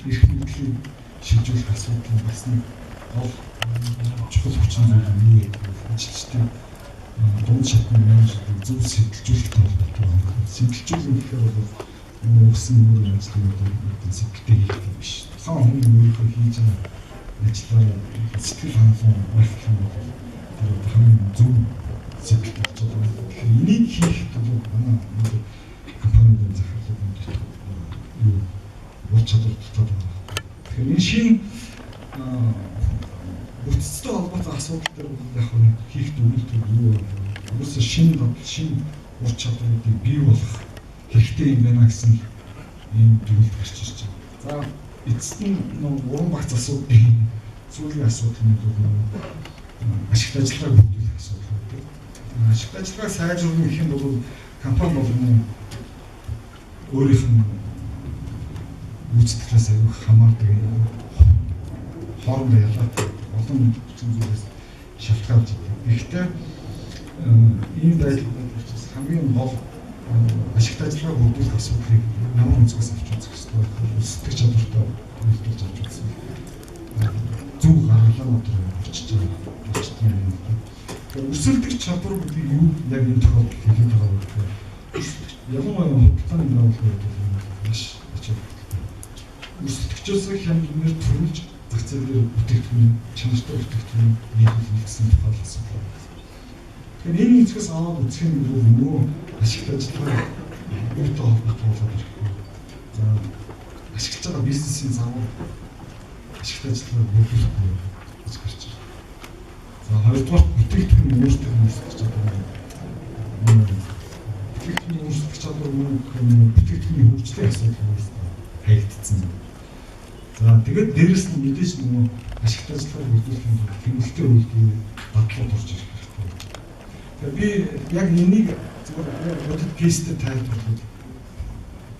эрх мэдлийг шилжүүлэх асуудал бас нэг гол чухал хүчин зүйл юу гэдэг вэ? Ажилчдын дунд шатны менежерийг зөв сэтэлжүүлэх талбарт байна. Сэтэлжүүлэх гэхээр бол өгсөн үйл ажиллагааны сэтгэлтэй хийх юм биш. Тухайн хүн өөрийнхөө хийж байгаа ажлаараа сэтгэл хангалуун байх юм бол тэр хамгийн зөв сэтгэл болж байгаа. Тэгэхээр энийг хийх бол манай компанийн захирлууд юу ур чадвар татаад байгаа. Тэгэхээр энэ шинэ бүтцтэй холбоотой асуудал дээр яг нь хийх дүгнэлт юу вэ? Өөрөөсөө шинэ бодлого, шинэ ур чадваруудыг бий болгох хэрэгтэй юм байна гэсэн ийм дүгнэлт гарч ирж байгаа. За эцэст нь уран багц асуудлын сүүлийн асуудал нь бол ашигт ажиллагааг бүрдүүлэх асуудал байдаг. Ашигт ажиллагааг сайжруулах гэх юм бол компани болгоно өөрийнх нь гүйцэтгэлээс аюул хамаардаг хоорондоо ялгаатай олон зүйлээс шалтгаалж байна. Гэхдээ ийм байдлаас хамгийн гол ашигт ажиллагааг бүрдүүлэх асуудлыг ямар өнцгөөс авч үзэх хэрэгтэй. Сэтгэл чадвартай үйлдвэрлэж авч үзэх. Зөв гаргалаа өдрөө очиж байгаа. Тэгэхээр өсөлтөх чадвар гэдэг юу яг энэ тохиолдолд хэлээд байгаа вэ гэхээр ялангуяа хөдөлгөөний байгууллагууд маш ачаалал. Өсөлтөгчөөс хямдмэр төрүүлж зах зээлээр бүтээгдэхүүн чанартай бүтээгдэхүүн нийлүүлэх гэсэн тухай асуудал. Тэгэхээр энэ нэгээс аваад үзэх юм бол нөгөө ашигт ажиллагаа үүтэй холбоотой болоод ирэхгүй. За ашиглаж байгаа бизнесийн заавар ашигт ажиллагааг бүрдүүлэхгүй гэж гарч байна. За хоёрдугаар бүтээгдэхүүн өөрсдөө үүсгэж чаддаг. Бүтээгдэхүүн үүсгэж чаддаг бүтээгдэхүүний хөгжлийн асуудал үүсдэг хаягдсан. За тэгээд дээрэс нь мэдээж нөгөө ашигт ажиллагааг бүрдүүлэх юм бол хэмнэлттэй үйлдвэрийн дадлууд орж ирэх хэрэгтэй. Тэгээд би яг энийг зүгээр бодит кейстэй тайлбарлахад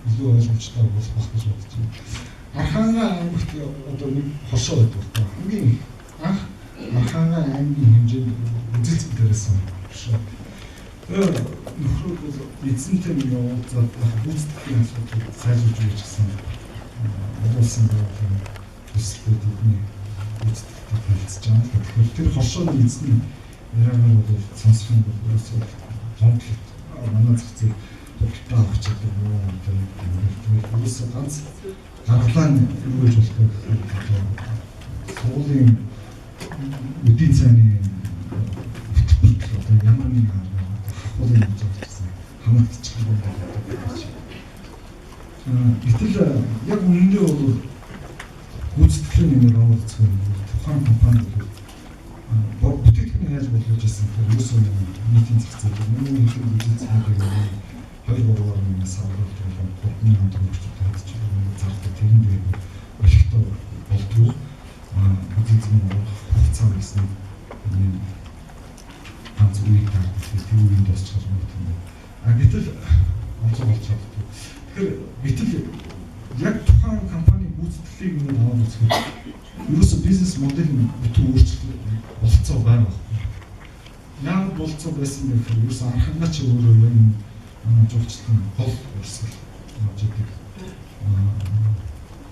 илүү ойлгомжтой болох байх гэж бодож байна. Архангай аймагт одоо нэг хошоо байдаг байна. Хамгийн анх Архангай аймгийн хэмжээнд үзэлцэн дээрээс хошоо. Нөхрүүд бол эзэнтэй нэг уулзаад гүйцэтгэлийн асуудлыг сайжруулж өгч гэсэн улсын байгууллагын төсөлтүүдийн гүйцэтгэлтэй хэлцэж байгаа. Тэгэхээр тэр хошооны эзэн яриагаар бол сонсох юм бол ерөөсөө гомдлоо. Манай зах зээл төгтөө авч чаддаг юм гэдэг. Ерөөсөө ганц гаргалаа юу гэж болох вэ гэхээр суулын үдийн цайны одоо ямар нэг хавхуулын хэмжээс хамгаалчих юм байна. Гэтэл яг үнэндээ бол гүйцэтгэлийн нэмэр оруулах юм бол тухайн компани бол бүтээгдэхүүн яаж болгож ирсэн гэхээр ерөөсөө нийтийн зах зээл нэг их үзүүлэлтийг хоёр гурван мянган савлуулж байгаа хотны хамтлагчид тавьж зардаг тэрэнд өшигтэй болдгоо бүтээгдэхүүн хугацаа гэсэн юм ганц үеийг таардаг тийм үеийн дуусчих юм байна. Гэтэл онцгой болж чаддаг. Тэгэхээр гэтэл яг тухайн компани гүйцэтгэлийг нэг аваад үзэхэд ерөөсөө бизнес модель нь бүтэн өөрчлөлт болцоо байгаа. Яг болцоо байсан гэхээр ерөөсөө анхаарч өөрөө юм жуулчлалын гол урсгал авчдаг.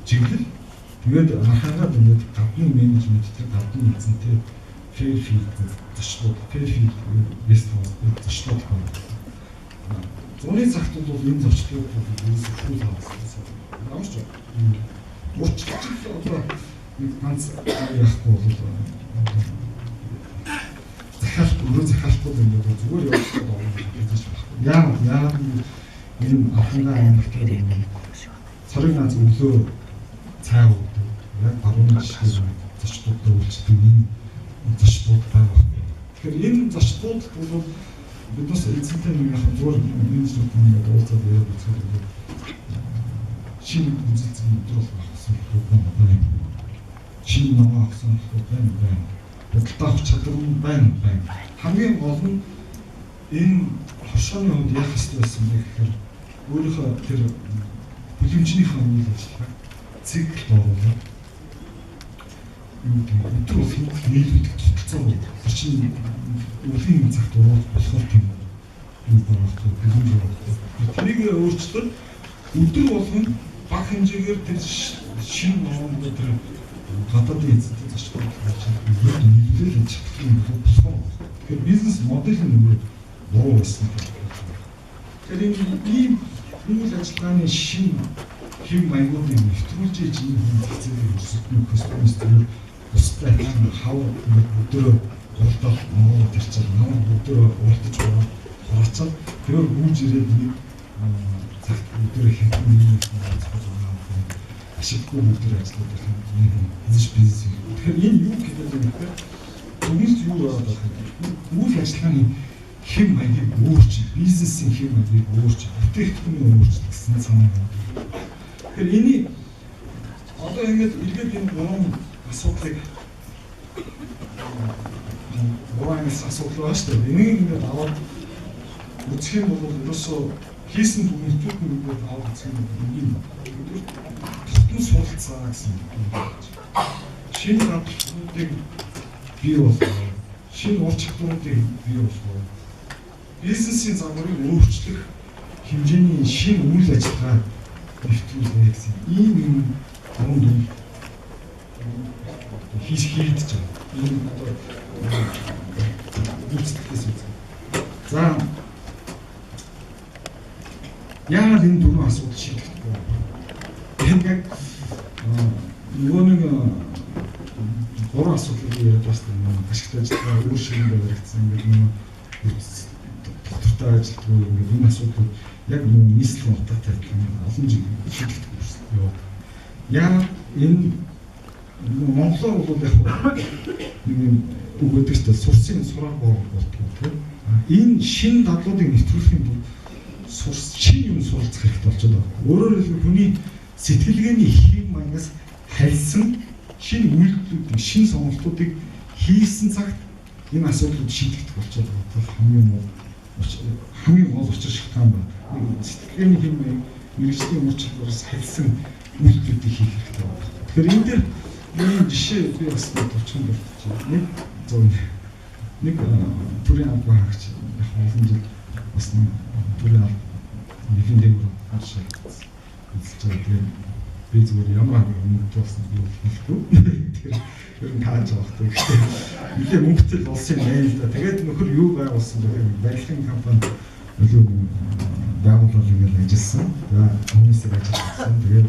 Чиглэл тэгээд анхаарал өгөөд гадны менежменттэй гадны эзэнтэй fair field зочлууд fair field вестхаус зочлууд байна. Зуны цагт бол энэ зочлууд ерөөсөө шүүл хаасан. Аамч урчлалч одоо нэг ганц яахгүй бол захиалахгүй юм бол зүгээр явах гэж байна. Яа энэ Архангай аймагт цорын ганц өглөө цай уудаг. Яг баруун жишээ зочлуудад үйлчлдэг ийм зочлууд байгаа. Тэгэхээр энэ зочлууд бол биднээс эзэнтэй нэг яг зүгээр менежментийн уулзаад яваад үзэхэд шинэ үзэлцэн өдрөл авсан байна. Шинэ ном авсан байна. Бодлоо авч чадсан байна. Хамгийн гол нь энэ хошооны хувьд яах ёстой байсан бэ гэхээр өөрийнхөө тэр бүлэмжнийхээ үйл ажиллагааг цикл оруулаад өдөр болгон нийлүүлэх тогтолцоо орчин үеийн цагт болохоор тийм юм байна. Бүлэмж байна. Тэрийг өөрчлөлт өдөр болгон баг хэмжээгээр тэр шинэ ном дээр гадаадын эзэнтэй зочдод болж байгаа нөлөөлж чадах юм бол болохоор тэгэхээр бизнес модель нь нөгөө буруу байсан. Тэгэхээр ийм үйл ажиллагааны шинэ хэв маягуудыг нэвтрүүлж ийм хэвцээний өсөлтний космос дээр бусдад хав өдрөө уралдаад нуур төрчил нуур өдрөө уралдаж хураацаад тэр гүйж ирээд нэг цагт өдрөө хэмжээний ашиггүй өдөр ажилладаг юм бизнес. Тэгэхээр энэ юу гэдэг вэ гэхээр өмнөд юу болоод байгаа юм. Үйл ажиллагааны хэв маягийг өөрчилж, бизнесийн хэв маягийг өөрчилж, бүтээгдэхүүнийг өөрчилж гэсэн санаа байна. Тэгэхээр энийг одоо ингэж эргээд энэ гурван асуудлыг гурванаас асуудал байна шүү дээ. Энийг ингэж аваад үзэх юм бол ерөөсөө хийсэн бүхнүүд нь аваад үзэх юм бол тотон суралцаа гэсэн юм. Шинэ гадлуудыг бий болгох, шинэ ур чадваруудыг бий болгох, бизнесийн загварыг өөрчлөх хэмжээний шинэ үйл ажиллагаа нэвтрүүлэх гэсэн ийм юм дунд хийж хийж байгаа. Энэ одоо үүсгэхээс үү. За яагаад энэ дөрвөн асуудал шийдэгдэхгүй вэ? Тэгэхээр нөгөө нэг гурван асуудлыг яриад байна. Ашигтай ажиллагаа өөр ширэндээ баригдсан гэдэг нь доктортой ажилтгүй ингээд энэ асуудлууд яг нийслэл утгатай олон жил шийдэгдэхгүй байна. Яа энэ Монголоор бол яг үг өгдөгчтэй сурсан сураг болтгоо тийм. Энэ шин дадлуудыг нэвтрүүлэх юм бол шин юм суралцах хэрэгтэй болчиход байна. Өөрөөр хэлбэл хүний сэтгэлгээний хэв маягаас харьсан шинэ үйлдэлүүдийг, шинэ сонголтуудыг хийсэн цагт энэ асуудлууд шийдэгдэх болчиход байгаа. Хамгийн гол учир шалтгаан байна. Сэтгэлгээний хэв маяг мэргэжлийн ур чадвараас харьсан үйлдэлүүдийг хийх хэрэгтэй байна. Тэгэхээр энэ дээр нэг жишээ би бас товчхон болчихсон. Нэг төрийн албан хаагч яг олон жил бас төрийн нэгэн дээгүүр хашаа үзэж байгаа. Тэгээд би зүгээр ямар мөнгө болсон би хэлэхгүй. Тэгэхээр ер нь тааж байгаа хэрэгтэй. Нилээ мөнгөтэй болсон юм байна л да. Тэгээд нөхөр юу байгуулсан бэ? Барилгын компани илүү байгууллага ингээд ажилласан. Хүмүүсээр ажилласан. Тэгээд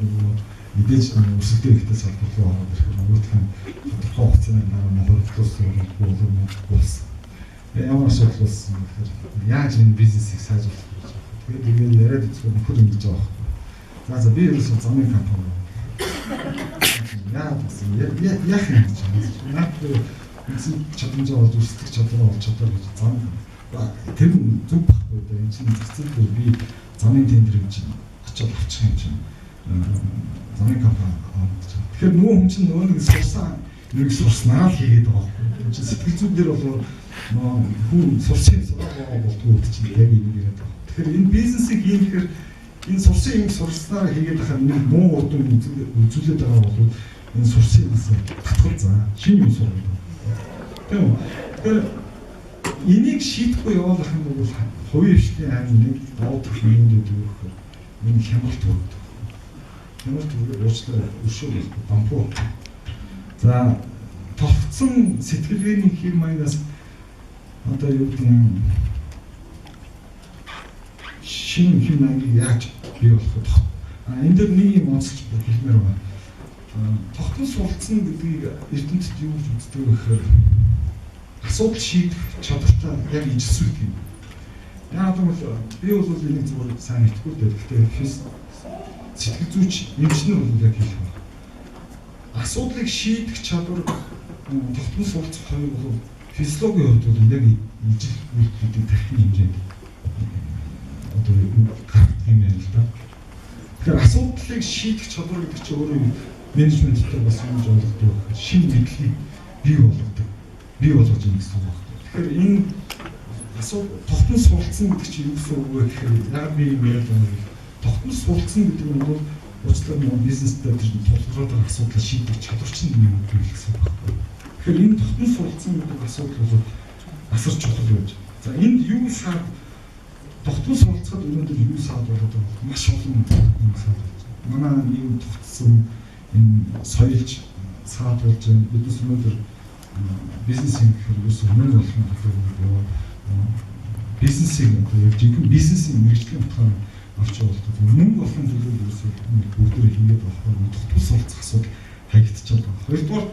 мэдээж өсөлтөө ихтэй салбарлуу ороод ирэх нөгөөх нь тодорхой хугацааны дараа Монголоос болсон. Ямар асуудал болсон гэхээр яаж энэ бизнесийг сайжруулах гэж байна. Тэгээд энэ яриад үзэх нөхөр ингэж байгаа байхгүй. За би ерөөсөө замын компани. Яах юм гэж байна. Наад эцэг чадамжаа болж өсөлтөх чадвар болж чадвар гэж зам. Тэр нь зүг байхгүй да. Энэ чинь зэцэлгүй би замын тендер гэж очиод авчих юм чинь. Замын компани. Тэгэхээр нөгөө хүн чинь нөгөө нэг сурсан нэг сурснаа л хийгээд байгаа байхгүй. Чи сэтгэл зүйн дээр бол хүн сурсан сургаа болтгоо чинь яг юм яриад байгаа. Тэгэхээр энэ бизнесийг хийхээр энэ сурсан юм сурснаа хийгээд байхад нэг муу урд үзүүлээд байгаа бол энэ сурсанаас татгал за шинэ юм сурах. Тэгэхээр энийг шийдэхгүй явуулах юм бол хувийн хвшлийн аймаг нэг доодох юмнууд өгөх энэ хямралт өгдөг. Хямралт өгөх уучлаарай өшөө бампуу. За тогтсон сэтгэлгээний хэв маягаас одоо юу гэдэг нь шинэ хэв маягийг яаж бий болгох вэ? Энэ дээр нэг юм онцлж хэлмээр байна. Тогтмол суралцсан гэдгийг эрдэмтэд юу гэж үздэг вэ гэхээр асуудал шийдэх чадвартай яг ижилсүүлдэг юм. Яг бол би бол энийг зүгээр сайн мэдгүй дээ. Гэхдээ сэтгэл зүйч эмчнэр бол яг хэлэх байна. Асуудлыг шийдэх чадвар тогтмол суралцах хоёр бол физиологийн хувьд бол яг ижил үйлдэлүүдийн тархины хэмжээнд одоо гардаг юм байна л да. Тэгэхээр асуудлыг шийдэх чадвар гэдэг чинь өөрөө менежменттэй бас юм жолгодог. Шинэ мэдлэгийг бий болгодог. Бий болгож юм гэсэн үг байна. Тэгэхээр энэ асуудал тогтмол суралцсан гэдэг чинь юу гэсэн үг вэ гэхээр яг би юм яриад байна. Тогтмол суралцсан гэдэг нь бол уучлаарай нэг бизнестэй тулгараад байгаа асуудлыг шийдэх чадвар чинь юм гэсэн үг байна. Тэгэхээр энэ тогтмол суралцсан гэдэг асуудал бол асар чухал байж. За энд юу саад тогтмол суралцахад өнөөдөр юу саад болоод байгаа вэ? Маш олон юм саад. Манай ийм тогтсон энэ соёлж саад болж биднес өнөөдөр бизнесийн хэрэгс өмнө болох нь болохоор бизнесийг одоо яг жинхэнэ бизнесийн мэргэжлийн утгаар авч явуулдаг. Мөнгө олохын төлөө ерөөсөө бүгдээ хийгээд болох тус уулзах асуудал хаягдчихад байна. Хоёрдугаар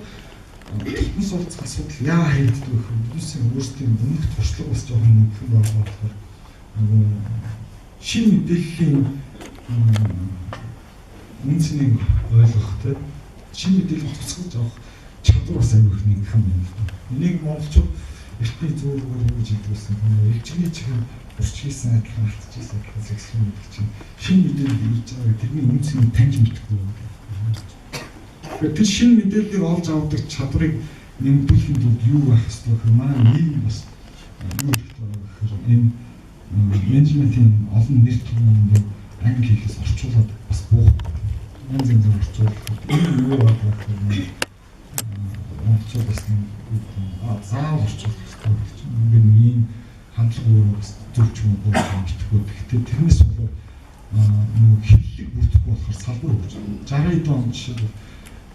тус уулзах асуудал яа хаягддаг вэ гэхээр бизнесийн өөрсдийн өмнөх туршлага бас жоохон мөнгөн байгаа болохоор шинэ мэдээллийн үнцнийг ойлгох тийм шинэ мэдээлэл тусгаж авах чадвар бас аюулх нэг юм байна. Энийг монголчууд эртний зөвлөгөөр юу гэж хэлсэн бэ? Элчний чихэн урч хийсэн адилхан алдчихсан гэхээс ихсэн мэдээ чинь шинэ мэдээлэл ирж байгаа тэрний үнцнийг таньж мэдхгүй. Тэр шинэ мэдээллийг олж авдаг чадварыг нэмэгдүүлэхэд юу байх ёстой вэ? Манай нийгэм бас юу гэх вэ? Энэ менежментийн олон нэр төрлийн англи хэлээс орчуулад бас буух янз янзаар орчуулах. Энэ юу байх вэ? Монголчууд бас заавал орчуулах хэрэгтэй гэж би нэг хандлага бас зөвч юм уу гэдэггүй. Гэхдээ тэрнээс болоо нэг хэллэг бүрдэхгүй болохоор салбар өгч 60-д он жишээ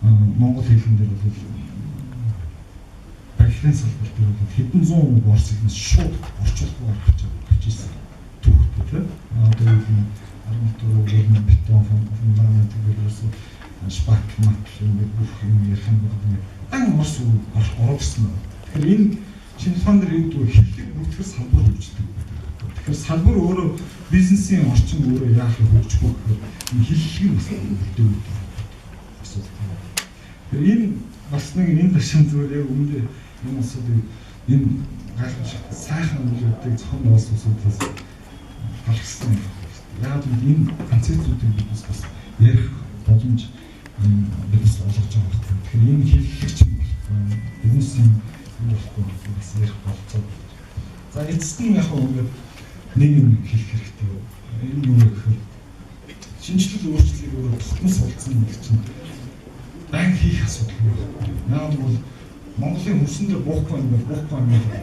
Монгол хэлхэн дээр бол барилгын салбар дээр бол хэдэн зуун борс ихнээс шууд орчуулгаар авч ирсэн түүхтэй тийм. Одоо энэ арматур, бетон, фундамент гэсэн шпак мат ингээд бүх юм ярих юм байна. Ан мос оролцсон. Тэгэхээр энэ шинэ фонд дээр юу гэдэг хэллэг бүртгэх салбар хөгждөг. Тэгэхээр салбар өөрөө бизнесийн орчин өөрөө яах вэ хөгжихгүй гэхээр энэ хэллэг нь бас бүрддэг. Тэгэхээр энэ бас нэг энэ ташин зүгээр яг өмнө энэ асуудыг энэ гайхамшиг сайхан үйлдэлийг зохион байгуулсан асуудлаас гаргасан. Яг энэ концептуудыг бид бас ярих боломж биднес олгож байгаа хэрэг. Тэгэхээр энэ хэллэгч бизнесийн болохгүй бас ярих болцоо. За эцэст нь яг ингээд нэг юм хэлэх хэрэгтэй. Энэ юу гэхээр шинжлэл өөрчлөлийг өөрөө тогтмол суралцсан гэж чинь банк хийх асуудал байна. Яг бол Монголын хөрсөндөө буухгүй юм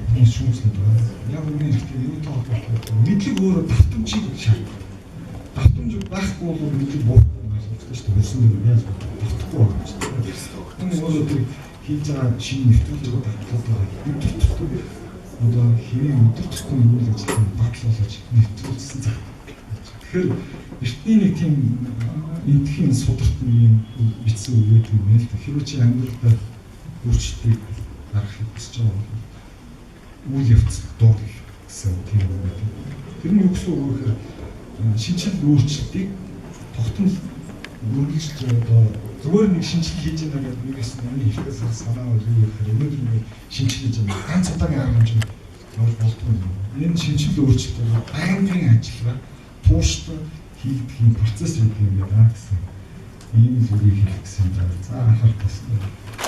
хүмүүс шүүмслээд байгаа. Яг үнэ ихтэй юу тоогдох мэдлэг өөрөө давтамжийг шаардлагатай. Давтамж байхгүй бол мэдлэг буухгүй юм байна шүү дээ. Хөрсөндөө яаж давтахгүй байгаа юм чинь. Энэ өөрөө хийж байгаа шинэ нэвтрүүлэг батлаад байгаа. Өдөртөө одоо хэвийн өдөртөө үйл ажиллагааг батлуулж нэвтрүүлсэн цаг. Тэгэхээр эртний нэг тийм эндхийн судартны юм бичсэн үг гэдэг юм л да. Хэрвээ чи амьдралдаа өөрчлөлтийг гаргахыг хүсэж байгаа бол үйл явц доо гэсэн тийм үг байдаг. Тэр нь юу гэсэн үг вэ гэхээр шинжлэл өөрчлөлтийг тогтмол үргэлжлэж одоо зүгээр нэг шинжлэл хийж байгаа гэдэг нэгээс миний хэлхээс санаа бол юу гэхээр өнөөдөр нэг шинжлэл хийж байгаа ганц удаагийн арга хэмжээ болж болдгоо. Энэ шинжлэл өөрчлөлт байнгын ажиллагаа тууштай хийгдэх юм процесс гэдэг юм байна гэсэн ийм зүйлийг хэлэх гэсэн байна. За анхаарал татсан.